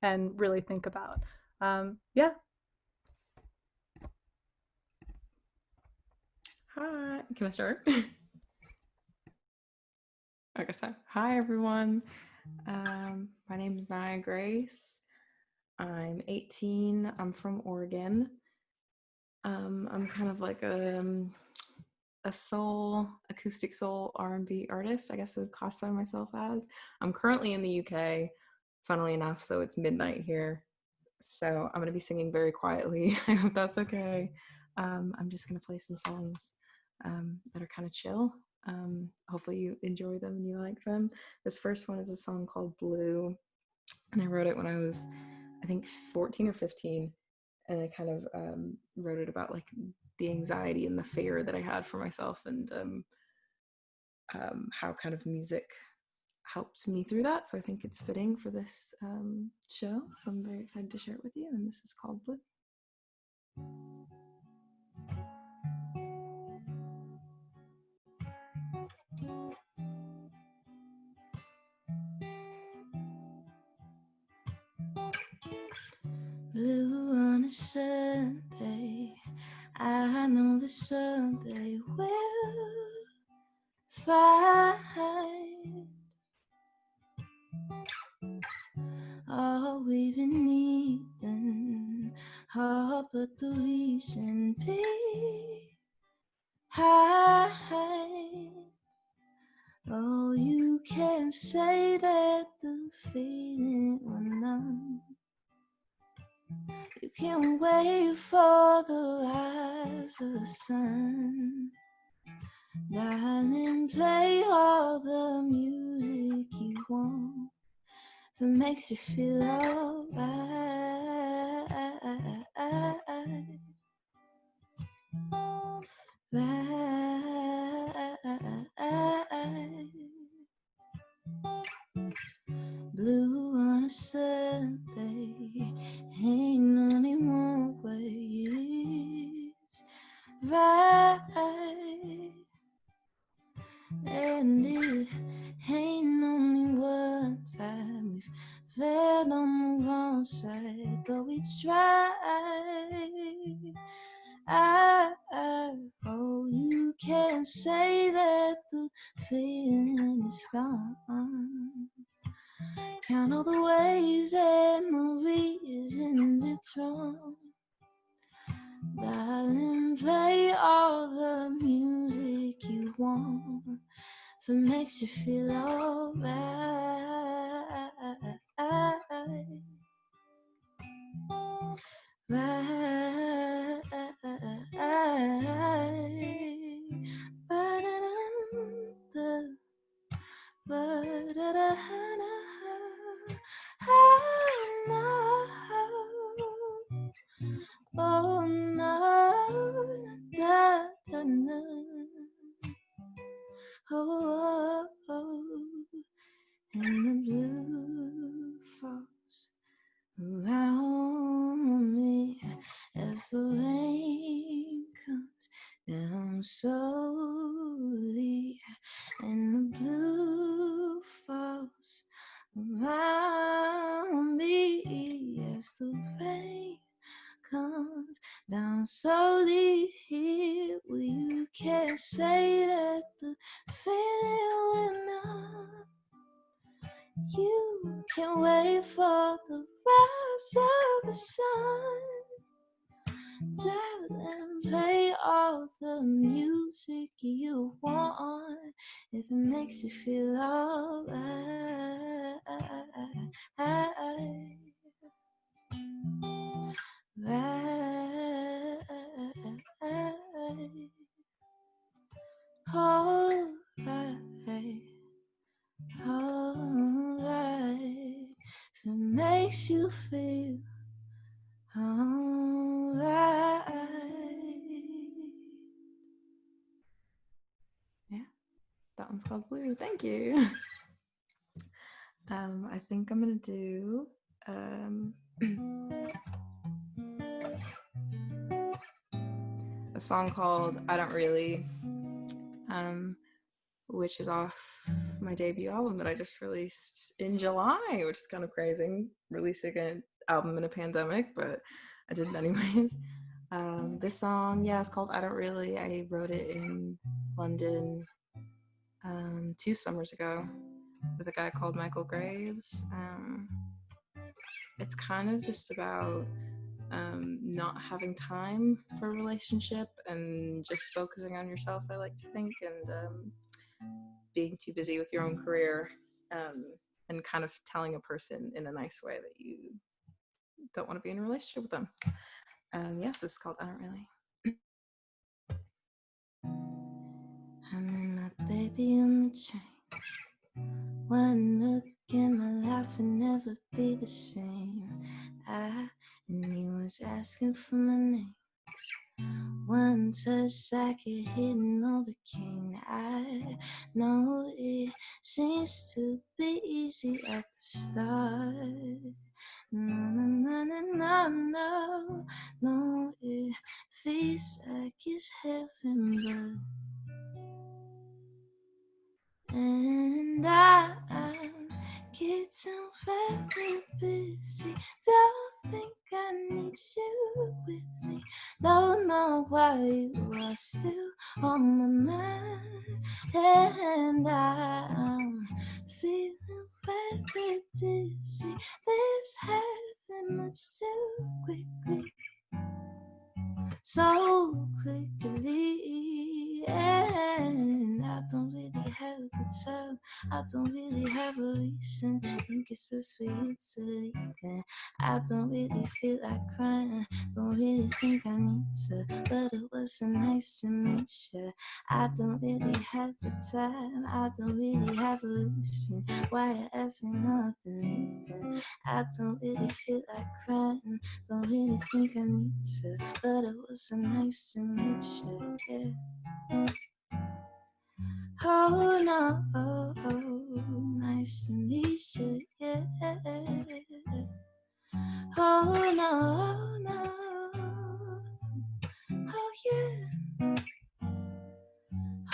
and really think about. Yeah. Hi, can I start? Okay, so hi everyone. My name is Nyah Grace. I'm 18. I'm from Oregon. I'm kind of like a soul, acoustic soul R&B artist, I guess I would classify myself as. I'm currently in the UK, funnily enough, so it's midnight here. So I'm gonna be singing very quietly. I hope that's okay. I'm just gonna play some songs that are kind of chill. Hopefully you enjoy them and you like them. This first one is a song called Blue, and I wrote it when I was, I think, 14 or 15, and I kind of wrote it about like the anxiety and the fear that I had for myself, and how kind of music helps me through that. So I think it's fitting for this show. So I'm very excited to share it with you, and this is called Blue. Blue on a Sunday, I know that someday we'll find all we've been needing, all but the reason behind. Oh, you can say that the feeling will numb. You can't wait for the rise of the sun. Darling, play all the music you want that makes you feel alright. Blue on a Sunday, ain't only one way, it's right. And it ain't only one time we've fell on the wrong side, but we tried. Oh, you can't say that the feeling is gone. Count all the ways and the reasons it's wrong. Darling, play all the music you want if it makes you feel alright. Right. Oh no, da, da, da. Oh, oh, oh, and the blue falls around me as the rain comes down slowly, and the blue falls around me as the rain comes down slowly. Here you can't say that the feeling will not. You can't wait for the rise of the sun. Darling, play all the music you want if it makes you feel alright. Right. Alright. Alright. If it makes you feel alright. Yeah, that one's called Blue. Thank you. I think I'm gonna do a song called I Don't Really, which is off my debut album that I just released in July, which is kind of crazy, releasing an album in a pandemic, but I did it anyways. This song, yeah, it's called I Don't Really. I wrote it in London 2 summers ago with a guy called Michael Graves. It's kind of just about not having time for a relationship and just focusing on yourself, I like to think, and being too busy with your own career, and kind of telling a person in a nice way that you don't want to be in a relationship with them. Yes, it's called I Don't Really. I'm in my baby on the train. One look and my life would never be the same. And he was asking for my name. One touch I could hit and overcame. I know it seems to be easy at the start. No, no, no, no, no, no, it feels like it's heaven, but and I'm getting very busy. Don't think I need you with me. Don't know why you are still on my mind. And I'm feeling very dizzy. This happened much too quickly. So quickly, and I don't really have a good time. I don't really have a reason. Think it's best for you to leave. And I don't really feel like crying. Don't really think I need to, but it was so nice to meet you. I don't really have the time. I don't really have a reason why you're asking up and leaving. I don't really feel like crying. Don't really think I need to, but it was so nice to meet you. Yeah. Oh no, oh, oh, nice to meet you. Yeah. Oh no, oh no, oh yeah.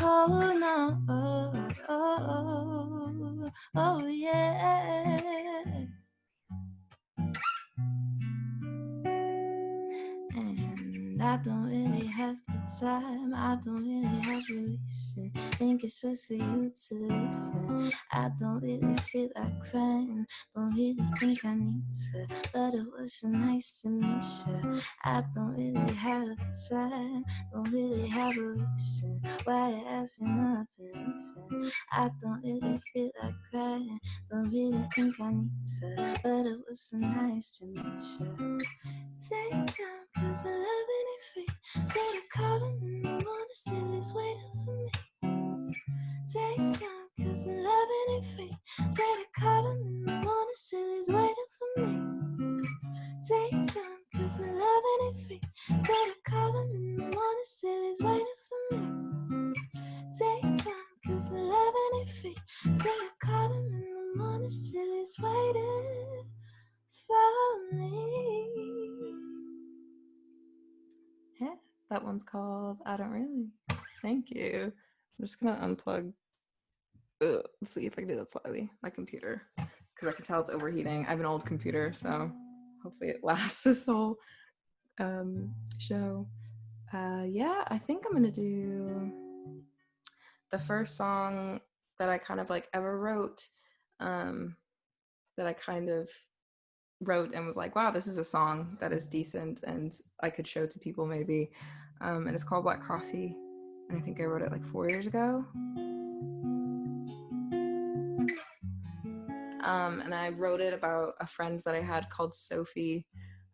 Oh no, oh, oh, oh, oh yeah. And I don't really have the time. I don't really have a reason. Think it's best for you to leave. I don't really feel like crying. Don't really think I need to, but it was so nice to meet you. I don't really have the time. Don't really have a reason why you're asking up and leaving. I don't really feel like crying. Don't really think I need to, but it was so nice to meet you. Take time, cause my loving ain't free. So I call him in the morning, still he's waiting for me. Take time, cause my loving ain't free. So I call him in the morning, still he's waiting for me. Take time, cause my loving ain't free. So I call him in the morning, still he's waiting for me. Take time, cause my loving ain't free. So I call him in the morning, still he's waiting for me. Yeah, that one's called I Don't Really. Thank you. I'm just gonna unplug. Let's see if I can do that slightly. My computer, because I can tell it's overheating. I have an old computer, so hopefully it lasts this whole show. Yeah, I think I'm gonna do the first song that I kind of like ever wrote. That I kind of wrote and was like, wow, this is a song that is decent and I could show to people maybe. And it's called Black Coffee. And I think I wrote it like 4 years ago. And I wrote it about a friend that I had called Sophie,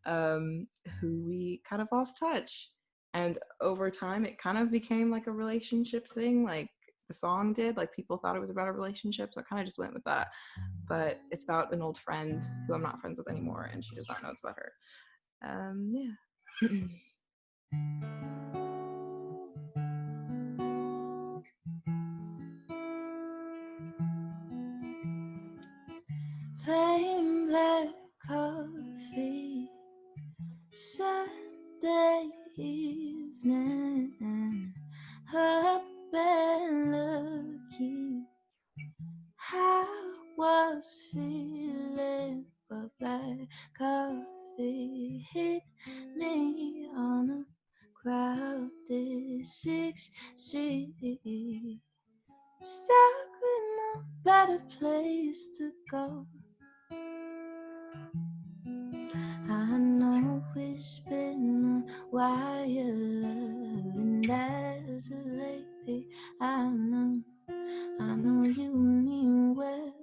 who we kind of lost touch. And over time, it kind of became like a relationship thing, like the song did. Like people thought it was about a relationship, so I kind of just went with that. But it's about an old friend who I'm not friends with anymore, and she does not know it's about her. Yeah. Plain black coffee, Sunday evening, up and lucky, I was feeling, but black coffee hit me on a crowded 6th Street. Stuck with no better place to go. I know it's been a while, and as of lately, I know you mean well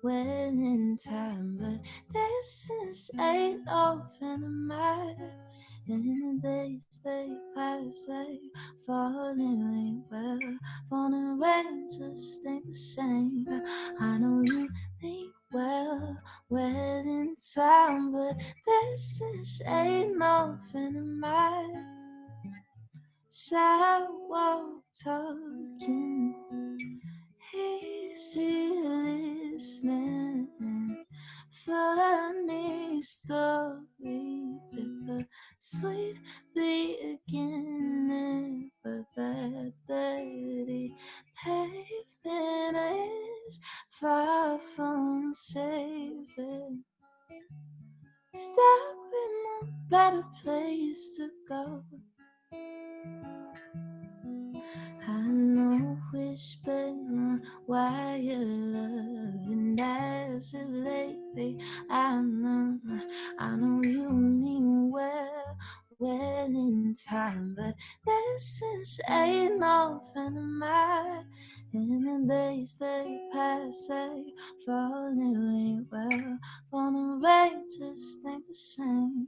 in time, but distance ain't often a matter. In the days they pass, they falling well, falling rain just ain't the same. I know you mean well in time, but distance ain't often a matter. Sidewalk talking, easy listening, funny story with a sweet beginning, but that dirty pavement is far from saving. Stuck with no better place to go. I know it's been a while, and as of lately, I know you mean well in time, but distance ain't often a matter. In the days they pass, they falling well, falling rain just ain't the same.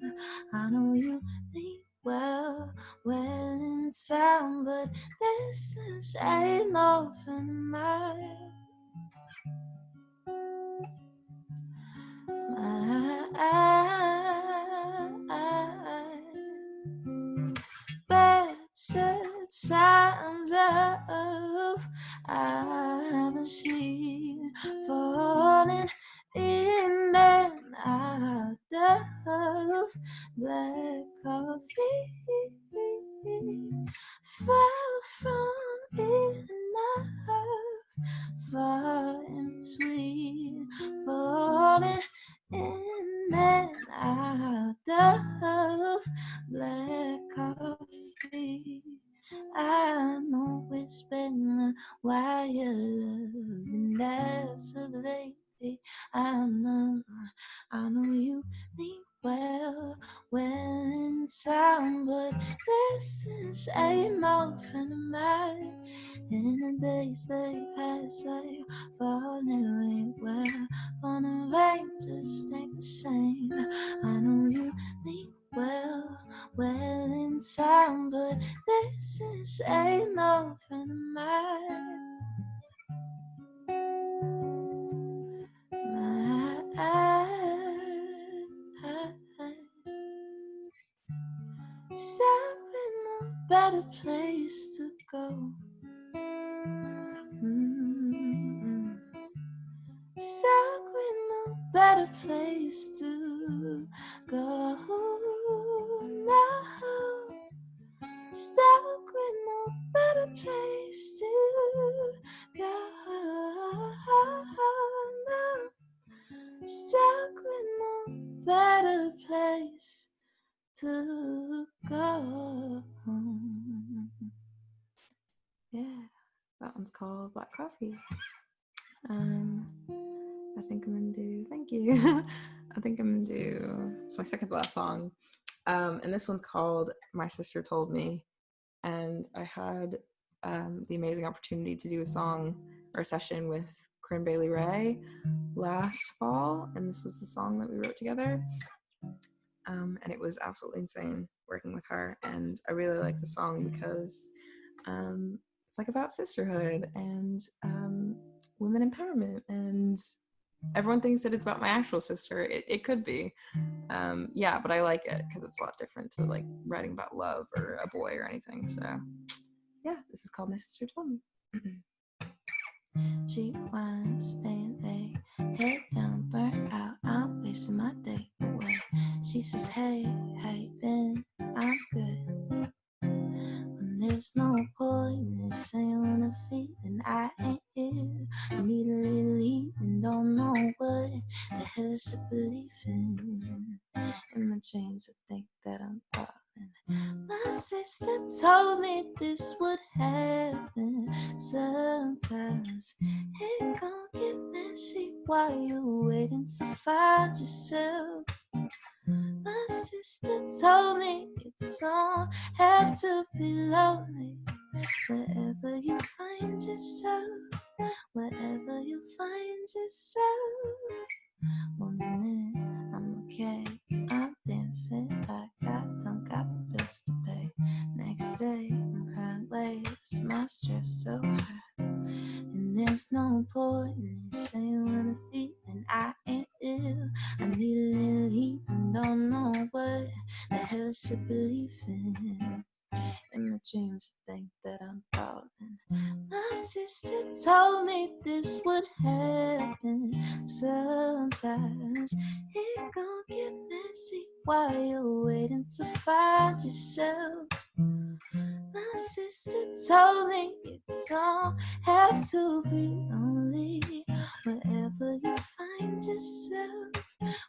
I know you mean well in time, but distance ain't often mine. Better times of I've seen falling in and out of black coffee, far from enough, far in between, falling in and out of black coffee. I know it's been a while, and as of lately, I know you mean well in time, but distance ain't often a matter. In the days they pass, they falling well, falling rain just ain't the same. I know you mean well in time, but distance ain't often a matter. Stuck with no better place to go. Stuck with no better place to go now. Stuck with no better place to go now. Stuck with no better place to go. Yeah, that one's called Black Coffee. I think I'm gonna do, thank you. I think I'm gonna do, it's my second to last song. And this one's called My Sister Told Me. And I had the amazing opportunity to do a song or a session with Corinne Bailey Ray last fall. And this was the song that we wrote together. And it was absolutely insane working with her. And I really like the song because it's like about sisterhood and women empowerment, and everyone thinks that it's about my actual sister. It could be, yeah, but I like it because it's a lot different to like writing about love or a boy or anything. So yeah, this is called My Sister Told Me. She wants staying late, head down, burnt out, I'm wasting my day away. She says, hey, how you been? I'm good. When there's no point in saying when I'm feeling, I ain't here. Immediately In my dreams, I think that I'm falling. My sister told me this would happen. Sometimes it gon' get messy while you're waiting to find yourself. My sister told me it don't have to be lonely. Wherever you find yourself, wherever you find yourself. 1 minute I'm okay, I'm dancing like I don't got bills to pay. Next day I'm crying waves, my stress so high. And there's no point in saying when I'm feeling I ain't ill. I need a little heat and don't know what the hell I should believe in. In my dreams, I think that I'm falling. My sister told me this would happen. Sometimes it gon' get messy while you're waiting to find yourself. My sister told me it don't have to be lonely. Wherever you find yourself,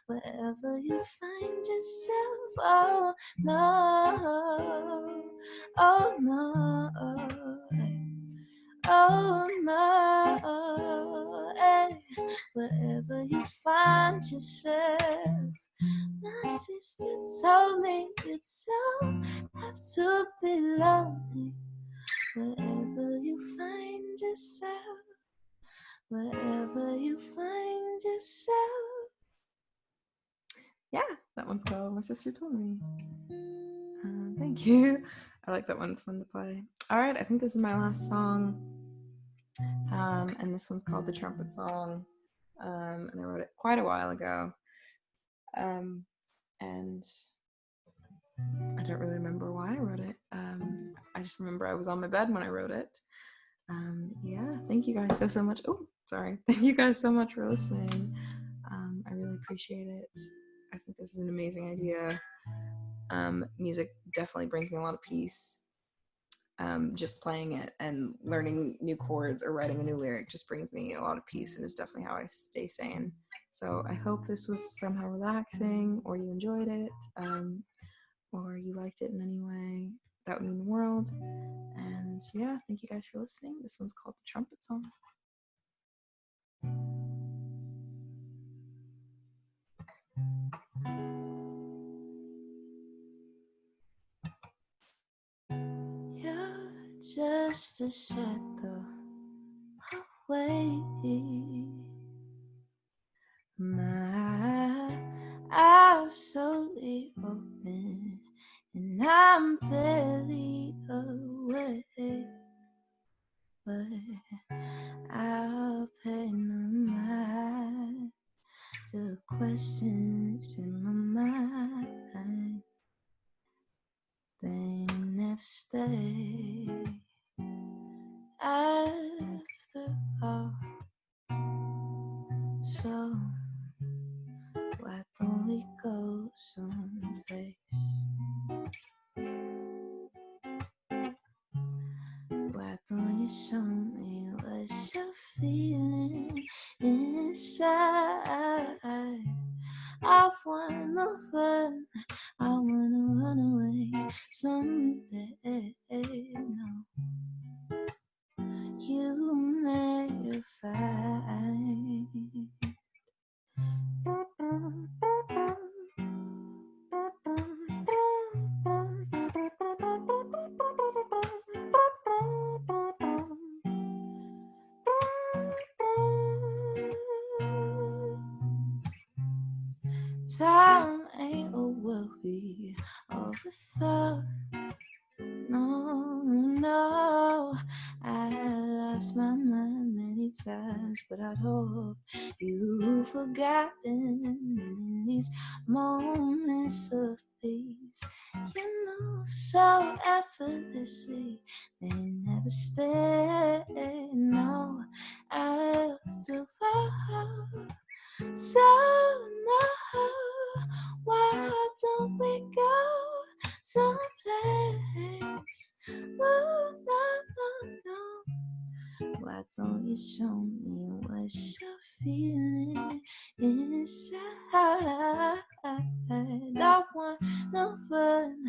wherever you find yourself, oh no, oh no, oh no, hey. Wherever you find yourself. My sister told me it don't have to be lonely. Wherever you find yourself, wherever you find yourself. Yeah, that one's called My Sister Told Me. Thank you. I like that one. It's fun to play. All right, I think this is my last song. And this one's called The Trumpet Song. And I wrote it quite a while ago. And I don't really remember why I wrote it. I just remember I was on my bed when I wrote it. Yeah, thank you guys so much. Oh, sorry. Thank you guys so much for listening. I really appreciate it. I think this is an amazing idea. Music definitely brings me a lot of peace. Just playing it and learning new chords or writing a new lyric just brings me a lot of peace and is definitely how I stay sane. So I hope this was somehow relaxing or you enjoyed it or you liked it in any way. That would mean the world. And yeah, thank you guys for listening. This one's called The Trumpet Song. You're just a shadow away. My eyes slowly open and I'm barely awake, but I'll pay no mind to the questions in my mind. They never stay after all. So why don't we go someplace? Why don't you show me what you're feeling inside? I wanna run, I wanna run away someday. No, you may find. Time ain't a worry or a thought. No, no, I lost my mind many times, but I hope you've forgotten. And in these moments of peace, you move so effortlessly, they never stay. No, after all. So now, why don't we go someplace? Oh, no, no, no. Why don't you show me what you're feeling inside? no fun.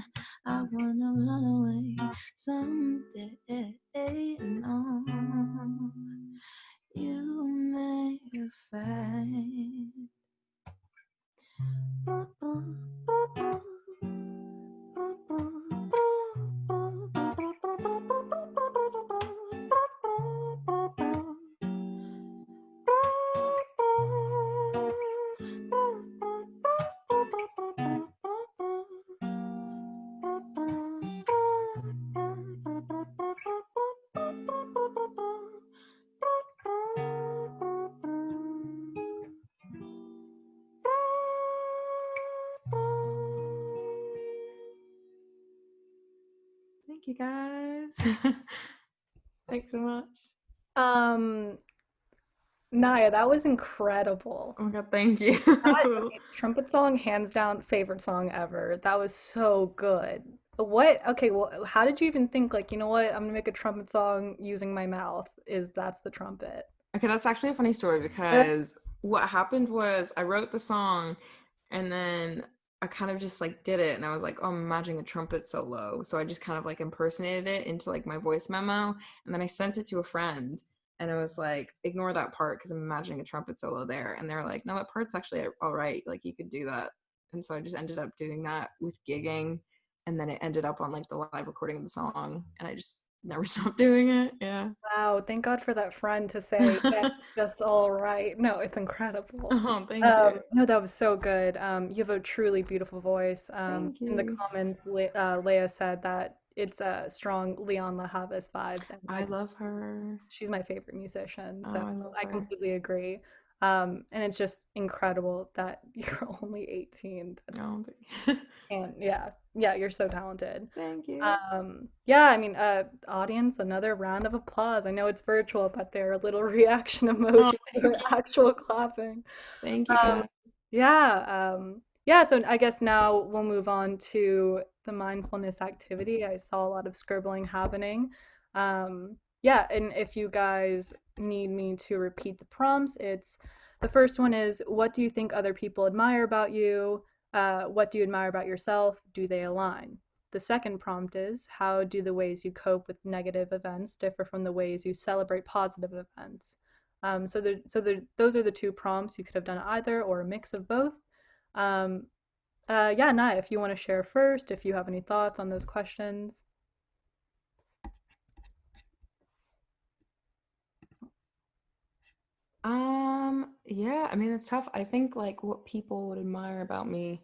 I wanna run away someday. No, you may find. Thank you guys. Thanks so much. Um, Naya, that was incredible. Oh my god, thank you. Okay, trumpet song, hands down, favorite song ever. That was so good. What? Okay, well, how did you even think, like, you know what? I'm gonna make a trumpet song using my mouth. That's the trumpet. Okay, that's actually a funny story because what happened was I wrote the song and then I kind of just like did it and I was like, oh, I'm imagining a trumpet solo. So I just kind of like impersonated it into like my voice memo and then I sent it to a friend and I was like, ignore that part because I'm imagining a trumpet solo there. And they're like, no, that part's actually all right. Like you could do that. And so I just ended up doing that with gigging and then it ended up on like the live recording of the song and I just never stopped doing it. Yeah. Wow, thank God for that friend to say, yeah, just all right. No, it's incredible. Oh, thank you. No, that was so good. You have a truly beautiful voice. Thank In the you. comments, Leia said that it's strong Leon LaHavas vibes, and I love her. she's my favorite musician, Oh, so I love I her. completely agree. And it's just incredible that you're only 18. That's Oh, and yeah, yeah, you're so talented. thank you. Yeah, I mean, audience, another round of applause. I know it's virtual, but there are little reaction Oh, emojis thank for you. actual clapping. Thank you, Um, guys. yeah, so I guess now we'll move on to the mindfulness activity. I saw a lot of scribbling happening. Yeah, and if you guys need me to repeat the prompts, it's the first one is what do you think other people admire about you? What do you admire about yourself? Do they align? The second prompt is how do the ways you cope with negative events differ from the ways you celebrate positive events? Those are the two prompts. You could have done either or a mix of both. Um, yeah, Nai, if you want to share first, if you have any thoughts on those questions. Yeah, I mean, it's tough. I think like what people would admire about me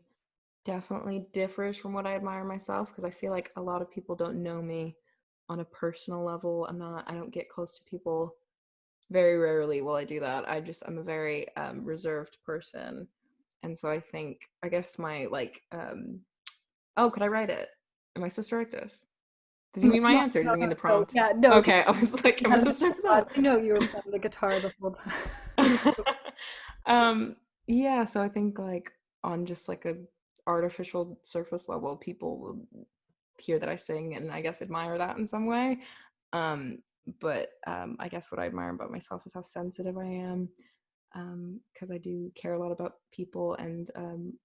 definitely differs from what I admire myself because I feel like a lot of people don't know me on a personal level. I don't get close to people very rarely will I do that. I'm a very reserved person. And so I guess my oh, could I write it? Am I supposed to write this? Does he No, mean my no, answer? Does no, he mean no, the no, prompt? yeah, no, just Okay, I was like, you am I had an supposed to write this thought. out? I know you were playing the guitar the whole time. Yeah, so I think like on just like a artificial surface level, people will hear that I sing and I guess admire that in some way. Um, but I guess what I admire about myself is how sensitive I am, because I do care a lot about people and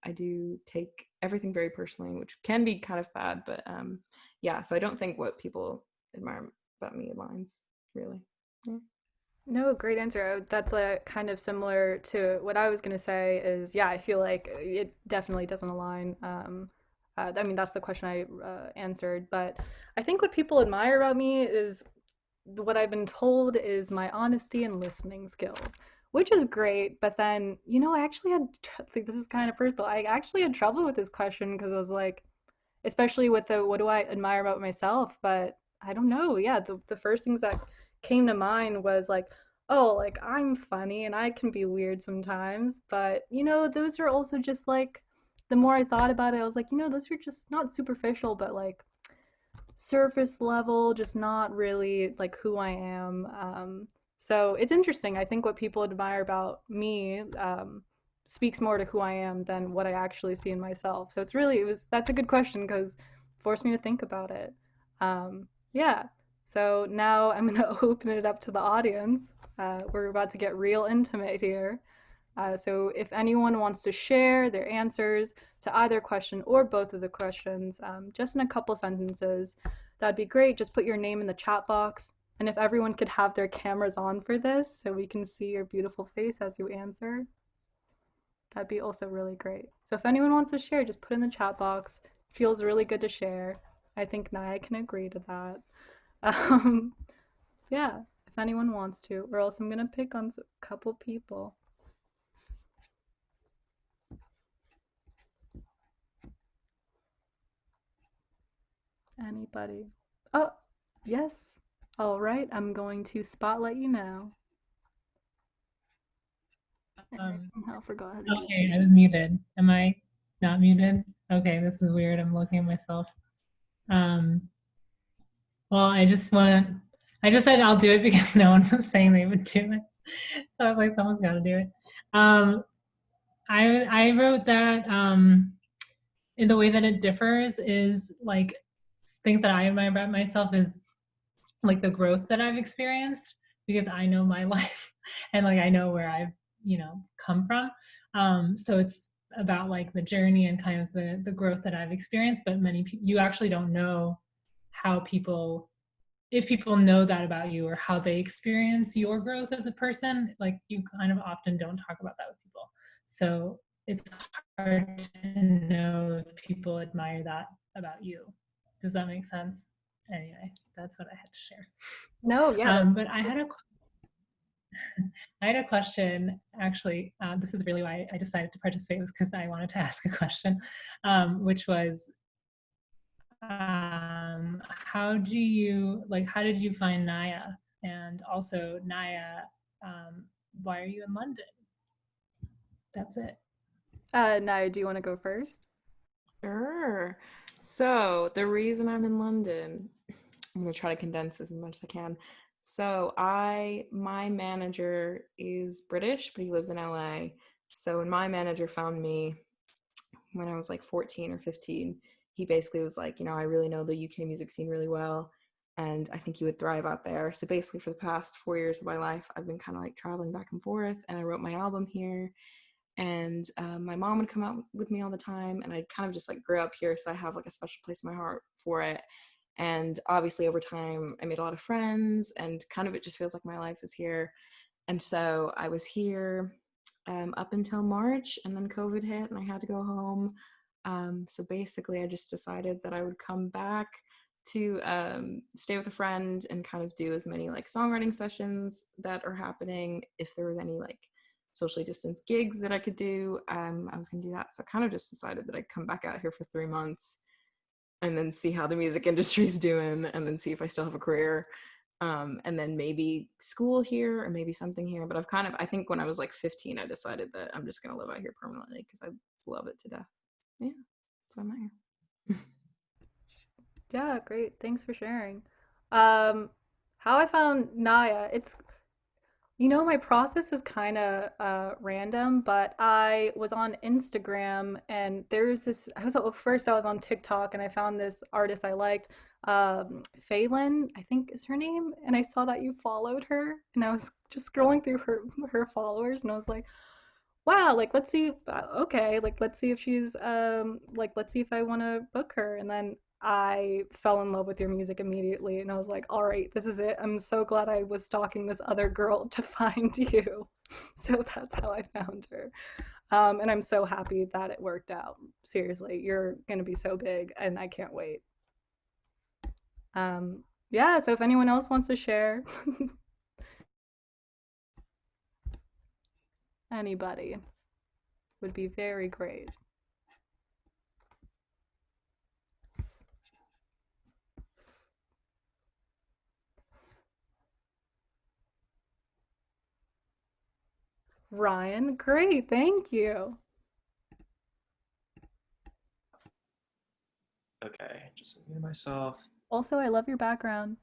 I do take everything very personally, which can be kind of bad. But yeah, so I don't think what people admire about me aligns really. Yeah. No, great answer. That's kind of similar to what I was going to say is, yeah, I feel like it definitely doesn't align. I mean, that's the question I answered, but I think what people admire about me is what I've been told is my honesty and listening skills, which is great. But then, I actually like, this is kind of personal. I actually had trouble with this question because I was like, especially with the what do I admire about myself? But I don't know. Yeah, the first things that came to mind was like, oh, like I'm funny and I can be weird sometimes. But, those are also just like, the more I thought about it, I was like, those are just not superficial, but like surface level, just not really like who I am. So it's interesting. I think what people admire about me speaks more to who I am than what I actually see in myself. So that's a good question because it forced me to think about it. Yeah. So now I'm going to open it up to the audience. We're about to get real intimate here. So if anyone wants to share their answers to either question or both of the questions, just in a couple sentences, that'd be great. Just put your name in the chat box. And if everyone could have their cameras on for this so we can see your beautiful face as you answer, that'd be also really great. So if anyone wants to share, just put in the chat box. It feels really good to share. I think Nyah can agree to that. Um, yeah, if anyone wants to, or else I'm gonna pick on a couple people. Anybody? Oh, yes. All right, I'm going to spotlight you now. And I Um, somehow forgot how to do okay, I was muted. Am I not muted? Okay, this is weird. I'm looking at myself. Um, well, I just said I'll do it because no one was saying they would do it. So I was like, someone's got to do it. Um, I wrote that in the way that it differs is like things that I admire about myself is like the growth that I've experienced because I know my life and like I know where I've come from. So it's about like the journey and kind of the growth that I've experienced. But many people, you actually don't know how people, if people know that about you or how they experience your growth as a person. Like you kind of often don't talk about that with people. So it's hard to know if people admire that about you. Does that make sense? Anyway, that's what I had to share. No, yeah, that's But I had a question. Actually, this is really why I decided to participate was because I wanted to ask a question, which was, how did you find Nyah? And also, Nyah, why are you in London? That's it. Nyah, do you want to go first? Sure. So the reason I'm in London, I'm gonna try to condense this as much as I can. So my manager is British, but he lives in LA. So when my manager found me when I was like 14 or 15, he basically was like, I really know the UK music scene really well, and I think you would thrive out there. So basically, for the past 4 years of my life, I've been kind of like traveling back and forth, and I wrote my album here. And my mom would come out with me all the time, and I kind of just like grew up here, so I have like a special place in my heart for it. And obviously, over time, I made a lot of friends, and kind of it just feels like my life is here. And so I was here up until March, and then COVID hit, and I had to go home. So basically, I just decided that I would come back to stay with a friend and kind of do as many like songwriting sessions that are happening. If there was any like socially distanced gigs that I could do, I was gonna do that. So I kind of just decided that I'd come back out here for 3 months and then see how the music industry is doing, and then see if I still have a career. And then maybe school here or maybe something here. But I think when I was like 15, I decided that I'm just going to live out here permanently because I love it to death. Yeah, so I'm out here. Yeah, great. Thanks for sharing. Um, how I found Nyah, my process is kind of random, but I was on Instagram and there's this. First I was on TikTok and I found this artist I liked, Phelan, I think is her name, and I saw that you followed her, and I was just scrolling through her followers, and I was like, wow, like let's see, okay, like let's see if she's like let's see if I want to book her, and then I fell in love with your music immediately, and I was like, all right, this is it. I'm so glad I was stalking this other girl to find you. So that's how I found her. And I'm so happy that it worked out. Seriously, you're gonna be so big, and I can't wait. Yeah, so if anyone else wants to share, anybody would be very great. Ryan, great, thank you. Okay, just muted myself. Also, I love your background.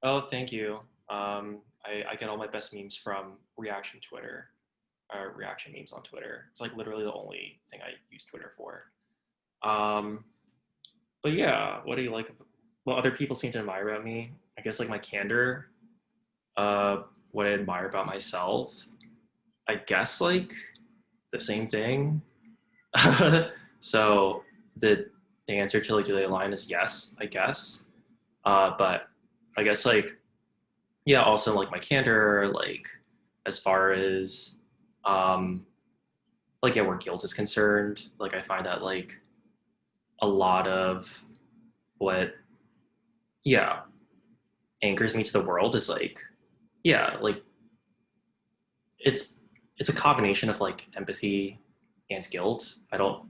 Oh, thank you. I get all my best memes from reaction Twitter, reaction memes on Twitter. It's like literally the only thing I use Twitter for. Um, but yeah, what do you like? Well, other people seem to admire about me. I guess like my candor. What I admire about myself. I guess like the same thing. So the answer to like, do they align is yes, I guess. But I guess like, yeah, also like my candor, like as far as like, yeah, where guilt is concerned, like I find that like a lot of what, yeah, anchors me to the world is like, yeah, like it's it's a combination of like empathy and guilt. I don't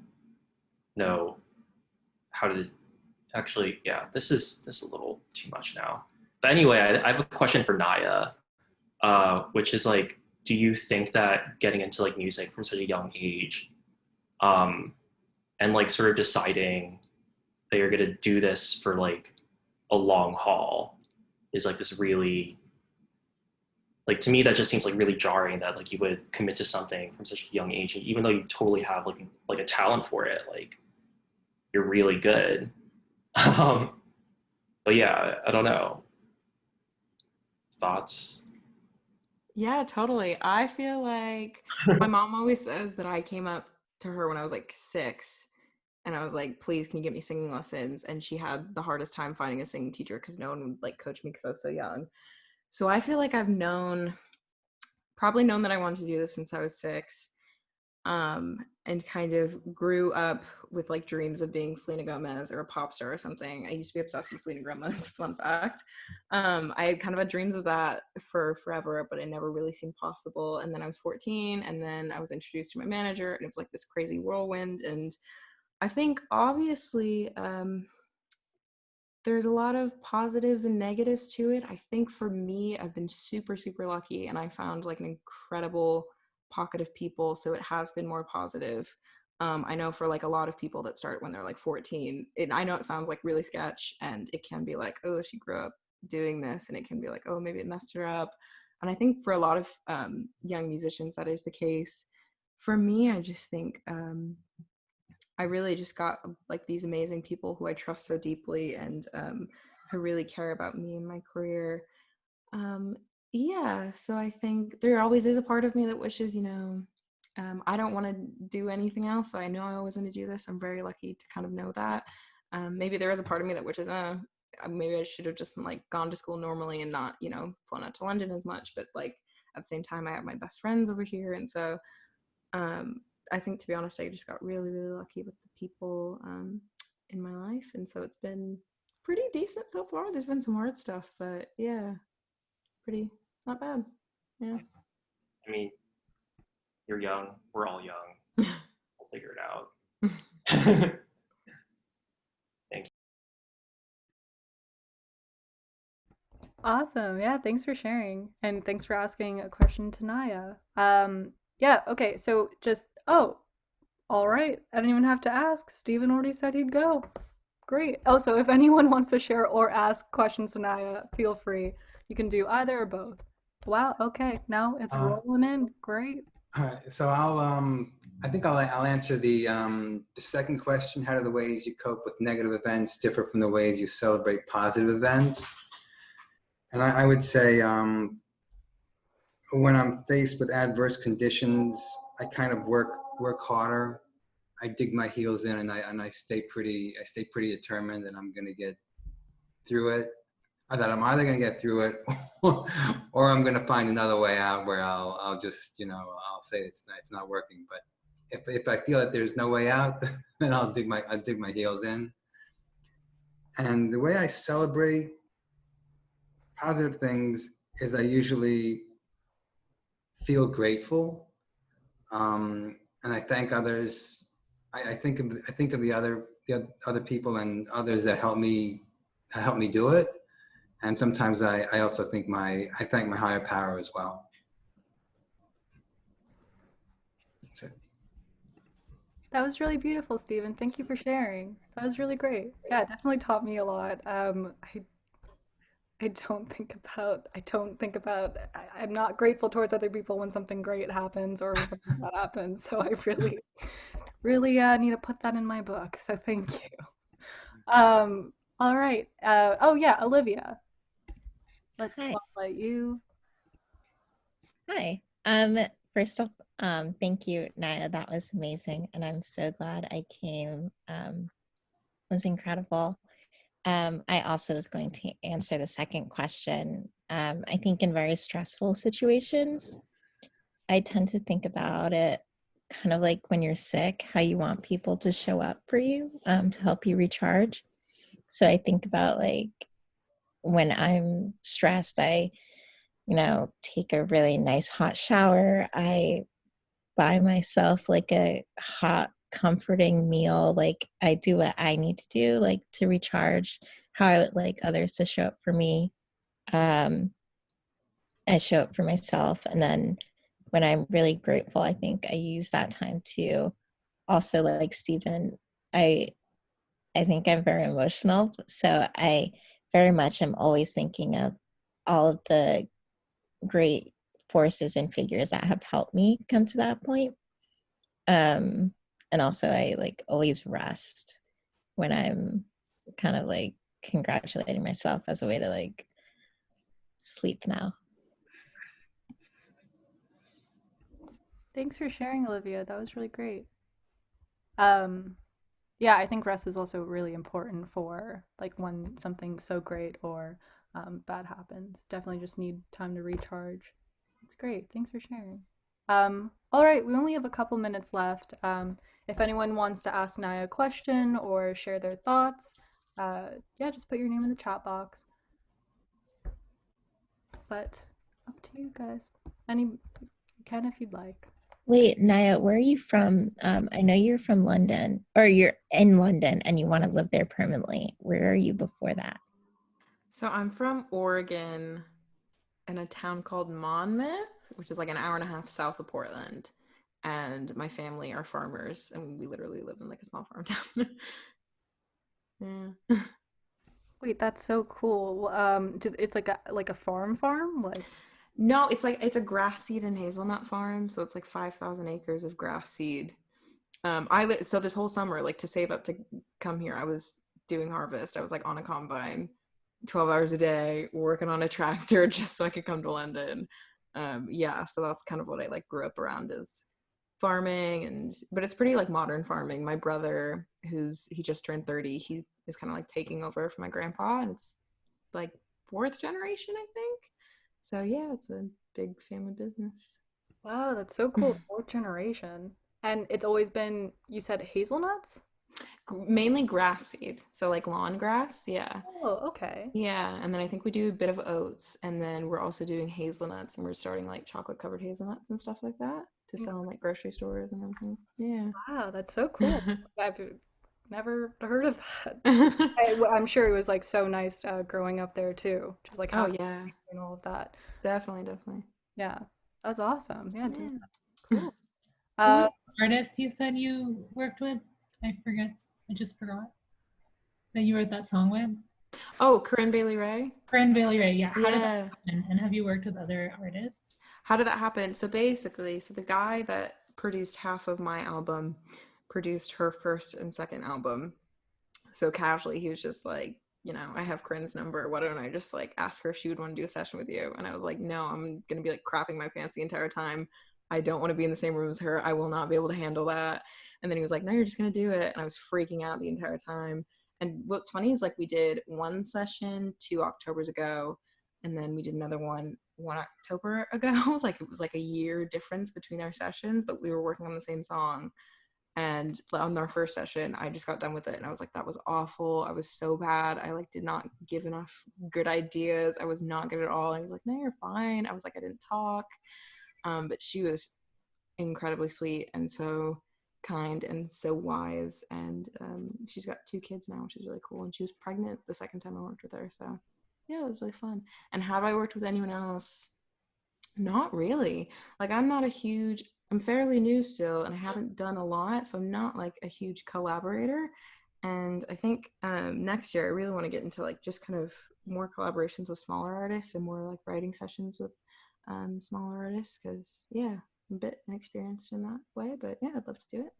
know how to actually, yeah, this is a little too much now. But anyway, I have a question for Naya, which is like, do you think that getting into like music from such a young age, um, and like sort of deciding that you're gonna do this for like a long haul is like this really, like, to me that just seems like really jarring that like you would commit to something from such a young age, even though you totally have like a talent for it, like you're really good. um, but yeah, I don't know. Thoughts? Yeah, totally. I feel like my mom always says that I came up to her when I was like 6 and I was like, please, can you get me singing lessons? And she had the hardest time finding a singing teacher because no one would like coach me because I was so young. So I feel like I've probably known that I wanted to do this since I was 6. And kind of grew up with like dreams of being Selena Gomez or a pop star or something. I used to be obsessed with Selena Gomez, fun fact. I had kind of had dreams of that for forever, but it never really seemed possible. And then I was 14, and then I was introduced to my manager, and it was like this crazy whirlwind. And I think obviously there's a lot of positives and negatives to it. I think for me, I've been super, super lucky, and I found like an incredible pocket of people, so it has been more positive. I know for like a lot of people that start when they're like 14, I know it sounds like really sketch, and it can be like, oh, she grew up doing this, and it can be like, oh, maybe it messed her up. And I think for a lot of young musicians, that is the case. For me, I just think I really just got like these amazing people who I trust so deeply, and who really care about me and my career. Um, yeah, so I think there always is a part of me that wishes, I don't want to do anything else. So I know I always want to do this. I'm very lucky to kind of know that. Maybe there is a part of me that wishes, maybe I should have just like gone to school normally and not, flown out to London as much. But like at the same time, I have my best friends over here, and so um, I think, to be honest, I just got really, really lucky with the people in my life, and so it's been pretty decent so far. There's been some hard stuff, but yeah, pretty not bad. Yeah. I mean, you're young, we're all young, we'll figure it out. Thank you. Awesome. Yeah, thanks for sharing. And thanks for asking a question to Naya. Yeah, okay, so just, oh, all right. I didn't even have to ask. Steven already said he'd go. Great. Also, if anyone wants to share or ask questions to Naya, feel free. You can do either or both. Wow, okay. Now it's rolling in. Great. All right, so I think I'll answer the second question. How do the ways you cope with negative events differ from the ways you celebrate positive events? And I would say when I'm faced with adverse conditions, I kind of work harder. I dig my heels in, and I stay pretty determined that I'm going to get through it. That I'm either going to get through it, or I'm going to find another way out where I'll just I'll say it's not working. But if I feel that there's no way out, then I'll dig my heels in. And the way I celebrate positive things is I usually feel grateful, and I thank others. I think of the other people and others that help me do it. And sometimes I also thank my higher power as well. That was really beautiful, Stephen. Thank you for sharing. That was really great. Yeah, it definitely taught me a lot. I'm not grateful towards other people when something great happens or when something bad happens. So I really, really need to put that in my book. So thank you. All right. Oh yeah, Olivia. Let's Hi. spotlight you. Hi. first off, thank you, Nyah. That was amazing. And I'm so glad I came. It was incredible. I also was going to answer the second question. I think in very stressful situations, I tend to think about it kind of like when you're sick, how you want people to show up for you to help you recharge. So I think about like when I'm stressed, I, take a really nice hot shower. I buy myself like a hot, comforting meal. Like I do what I need to do, like to recharge, how I would like others to show up for me. Um, I show up for myself. And then when I'm really grateful, I think I use that time to also like Stephen, I I think I'm very emotional. So I very much am always thinking of all of the great forces and figures that have helped me come to that point. Um, and also I like always rest when I'm kind of like congratulating myself as a way to like sleep now. Thanks for sharing, Olivia. That was really great. Yeah, I think rest is also really important for like when something so great or bad happens. Definitely just need time to recharge. It's great. Thanks for sharing. All right, we only have a couple minutes left. If anyone wants to ask Nyah a question or share their thoughts, yeah, just put your name in the chat box. But up to you guys. You can if you'd like. Wait, Nyah, where are you from? I know you're from London, or you're in London and you want to live there permanently. Where are you before that? So I'm from Oregon in a town called Monmouth, which is like an hour and a half south of Portland. And my family are farmers, and we literally live in like a small farm town. Yeah. Wait, that's so cool. It's like a farm, like. No, it's a grass seed and hazelnut farm, so it's like 5,000 acres of grass seed. So this whole summer, like to save up to come here, I was doing harvest. I was like on a combine, 12 hours a day, working on a tractor just so I could come to London. Yeah, so that's kind of what I like grew up around is farming, but it's pretty like modern farming. My brother, he just turned 30, he is kind of like taking over from my grandpa, and it's like fourth generation, I think. So yeah, it's a big family business. Wow, that's so cool. Fourth generation. And it's always been, you said hazelnuts? Mainly grass seed, so like lawn grass. Yeah. Oh, okay. Yeah, and then I think we do a bit of oats, and then we're also doing hazelnuts, and we're starting like chocolate covered hazelnuts and stuff like that to sell in like grocery stores and everything. Yeah. Wow, that's so cool. I've never heard of that. I'm sure it was like so nice growing up there too. Just like Oh having yeah, and all of that. definitely. Yeah, that's awesome. Yeah, Yeah. cool. Who was Uh, the artist you said you worked with? I forget. I just forgot that you wrote that song with. Oh, Corinne Bailey Ray. Corinne Bailey Ray. Yeah. How did that Yeah. happen? And have you worked with other artists? How did that happen? So basically, the guy that produced half of my album produced her first and second album. So casually, he was just like, I have Corinne's number. Why don't I just like ask her if she would want to do a session with you? And I was like, no, I'm gonna be like crapping my pants the entire time. I don't want to be in the same room as her. I will not be able to handle that. And then he was like, no, you're just gonna do it. And I was freaking out the entire time. And what's funny is like we did one session 2 Octobers ago, and then we did another one 1 October ago. Like it was like a year difference between our sessions, but we were working on the same song. And on our first session, I just got done with it, and I was like, that was awful. I was so bad. I like did not give enough good ideas. I was not good at all. And he was like, no, you're fine. I was like, I didn't talk. But she was incredibly sweet and so kind and so wise. And she's got 2 kids now, which is really cool. And she was pregnant the second time I worked with her. So yeah, it was really fun. And have I worked with anyone else? Not really. Like I'm fairly new still, and I haven't done a lot, so I'm not like a huge collaborator. And I think next year I really want to get into like just kind of more collaborations with smaller artists and more like writing sessions with smaller artists, because yeah, I'm a bit inexperienced in that way, but yeah, I'd love to do it.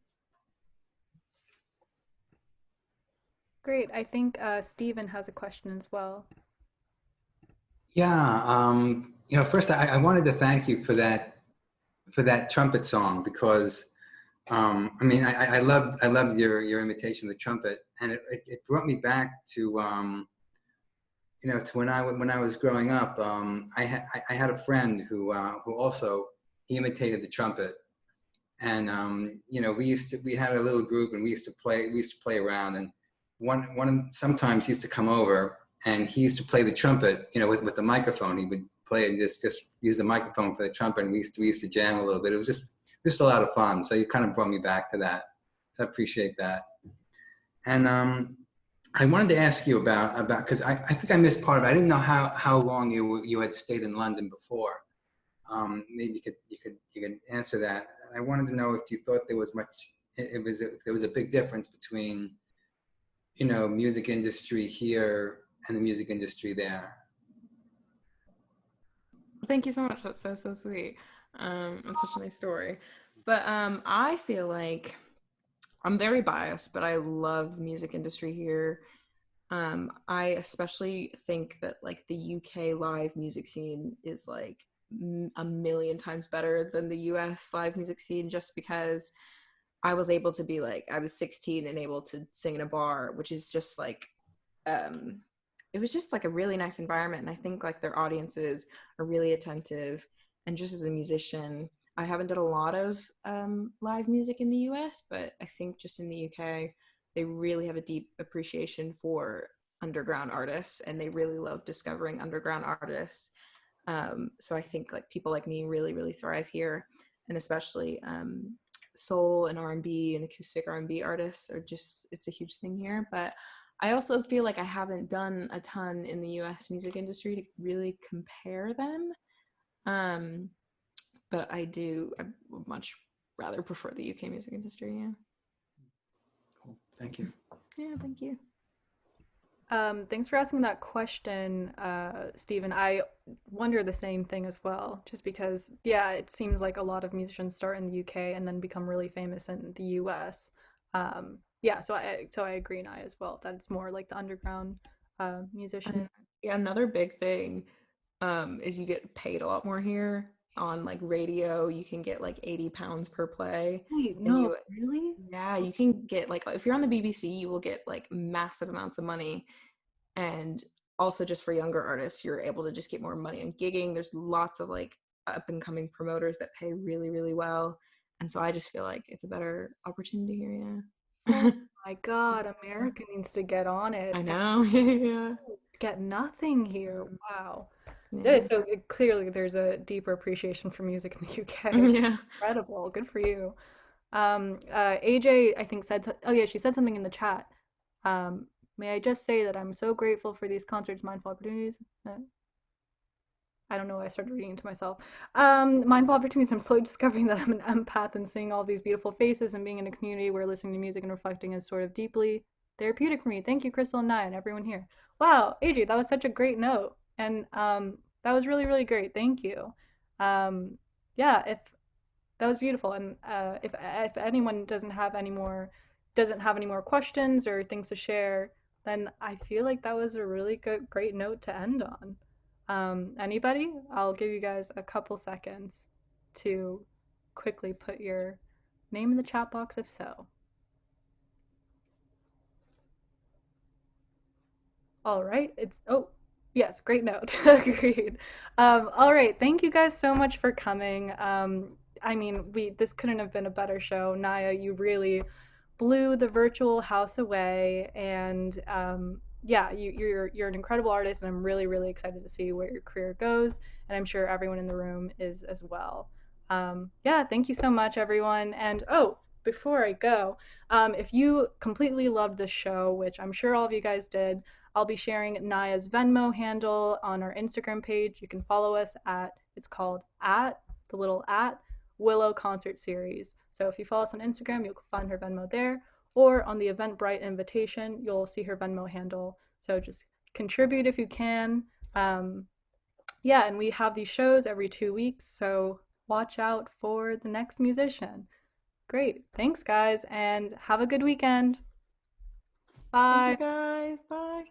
great. I think Steven has a question as well. Yeah, first I wanted to thank you for that for that trumpet song because I mean I loved your imitation of the trumpet, and it brought me back to to when I was growing up. I had a friend who also he imitated the trumpet, and we had a little group, and we used to play around, and one sometimes he used to come over, and he used to play the trumpet, with the microphone. He would play and just use the microphone for the trumpet, and we used to jam a little bit. It was just a lot of fun. So you kind of brought me back to that. So I appreciate that. And I wanted to ask you about because I think I missed part of it. I didn't know how long you had stayed in London before. Maybe you could answer that. I wanted to know if you thought there was if there was a big difference between music industry here and the music industry there. Thank you so much. That's so sweet. It's such a nice story. But I feel like I'm very biased, but I love the music industry here. I especially think that like the UK live music scene is like a million times better than the US live music scene, just because I was able to be like, I was 16 and able to sing in a bar, which is just like, it was just like a really nice environment. And I think like their audiences are really attentive. And just as a musician, I haven't done a lot of live music in the US, but I think just in the UK, they really have a deep appreciation for underground artists, and they really love discovering underground artists. So I think like people like me really thrive here, and especially soul and R&B and acoustic R&B artists are just, it's a huge thing here. But I also feel like I haven't done a ton in the US music industry to really compare them. But I would much rather prefer the UK music industry. Yeah. Cool. Thank you. Yeah, thank you. Thanks for asking that question, Stephen. I wonder the same thing as well, just because, yeah, it seems like a lot of musicians start in the UK and then become really famous in the US. Yeah, so I agree, Nyah, as well, that it's more like the underground musician. And, yeah, another big thing is you get paid a lot more here. On like radio, you can get like £80 per play. Wait, And no, really? yeah, you can get like, if you're on the BBC, you will get like massive amounts of money. And also just for younger artists, you're able to just get more money on gigging. There's lots of like up and coming promoters that pay really well. And so I just feel like it's a better opportunity here. Yeah. Oh my God, America needs to get on it. I know. Yeah. Get nothing here. Wow. Yeah, Yeah. so clearly there's a deeper appreciation for music in the UK. Yeah. Incredible. Good for you. AJ, I think said, oh yeah, she said something in the chat. May I just say that I'm so grateful for these concerts, mindful opportunities. I don't know why I started reading to myself. Mindful opportunities. I'm slowly discovering that I'm an empath, and seeing all these beautiful faces and being in a community where listening to music and reflecting is sort of deeply therapeutic for me. Thank you, Crystal and Nyah, and everyone here. Wow, AJ, that was such a great note, and that was really great. Thank you. Yeah, if that was beautiful, and if anyone doesn't have any more questions or things to share, then I feel like that was a really great note to end on. Anybody? I'll give you guys a couple seconds to quickly put your name in the chat box if so. All right, oh, yes, great note. Agreed. All right, thank you guys so much for coming. I mean, this couldn't have been a better show. Nyah, you really blew the virtual house away, and yeah, you're an incredible artist, and I'm really excited to see where your career goes, and I'm sure everyone in the room is as well. Yeah, thank you so much, everyone. And oh, before I go, if you completely loved this show, which I'm sure all of you guys did, I'll be sharing Nyah's Venmo handle on our Instagram page. You can follow us it's called Willo Concert Series. So if you follow us on Instagram, you'll find her Venmo there, or on the Eventbrite invitation, you'll see her Venmo handle. So just contribute if you can. Yeah, and we have these shows every 2 weeks, so watch out for the next musician. Great. Thanks, guys, and have a good weekend. Bye. Thank you guys. Bye.